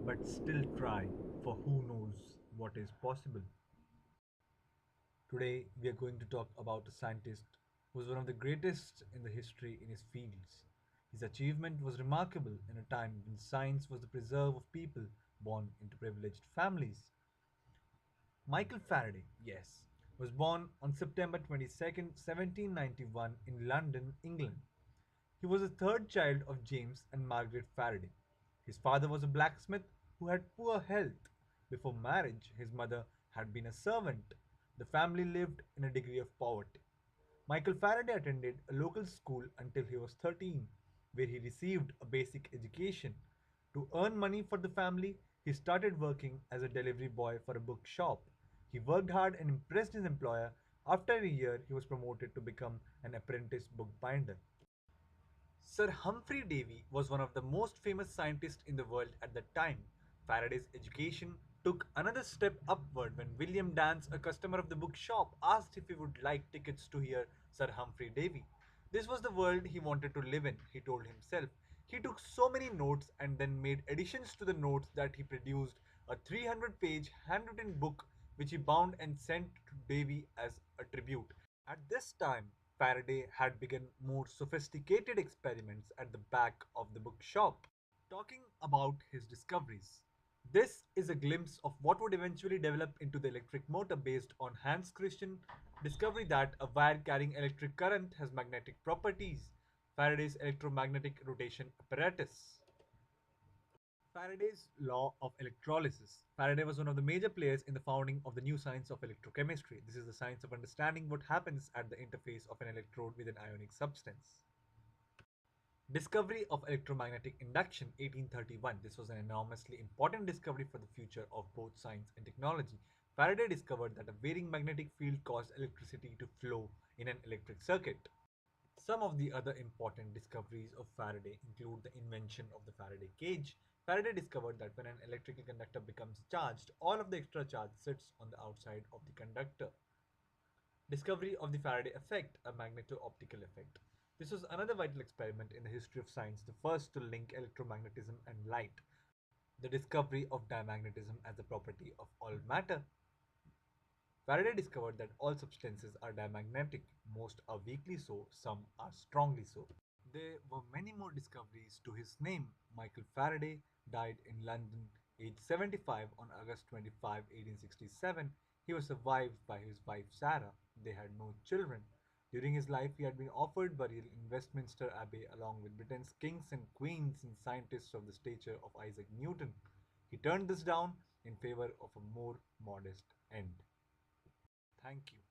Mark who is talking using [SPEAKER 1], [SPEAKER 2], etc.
[SPEAKER 1] but still try, for who knows what is possible. Today, we are going to talk about a scientist who was one of the greatest in the history in his fields. His achievement was remarkable in a time when science was the preserve of people born into privileged families. Michael Faraday, yes, was born on September 22nd, 1791 in London, England. He was the third child of James and Margaret Faraday. His father was a blacksmith who had poor health. Before marriage, his mother had been a servant. The family lived in a degree of poverty. Michael Faraday attended a local school until he was 13, where he received a basic education. To earn money for the family, he started working as a delivery boy for a bookshop. He worked hard and impressed his employer. After a year, he was promoted to become an apprentice bookbinder. Sir Humphrey Davy was one of the most famous scientists in the world at that time. Faraday's education took another step upward when William Dance, a customer of the bookshop, asked if he would like tickets to hear Sir Humphrey Davy. This was the world he wanted to live in, he told himself. He took so many notes and then made additions to the notes that he produced a 300-page handwritten book which he bound and sent to Davy as a tribute. At this time, Faraday had begun more sophisticated experiments at the back of the bookshop, talking about his discoveries. This is a glimpse of what would eventually develop into the electric motor based on Hans Christian discovery that a wire carrying electric current has magnetic properties. Faraday's electromagnetic rotation apparatus. Faraday's law of electrolysis. Faraday was one of the major players in the founding of the new science of electrochemistry. This is the science of understanding what happens at the interface of an electrode with an ionic substance. Discovery of electromagnetic induction 1831. This was an enormously important discovery for the future of both science and technology. Faraday discovered that a varying magnetic field caused electricity to flow in an electric circuit. Some of the other important discoveries of Faraday include the invention of the Faraday cage. Faraday discovered that when an electrical conductor becomes charged, all of the extra charge sits on the outside of the conductor. Discovery of the Faraday effect, a magneto-optical effect. This was another vital experiment in the history of science, the first to link electromagnetism and light. The discovery of diamagnetism as a property of all matter. Faraday discovered that all substances are diamagnetic. Most are weakly so, some are strongly so. There were many more discoveries to his name. Michael Faraday died in London, aged 75, on August 25, 1867. He was survived by his wife Sarah. They had no children. During his life, he had been offered burial in Westminster Abbey along with Britain's kings and queens and scientists of the stature of Isaac Newton. He turned this down in favor of a more modest end. Thank you.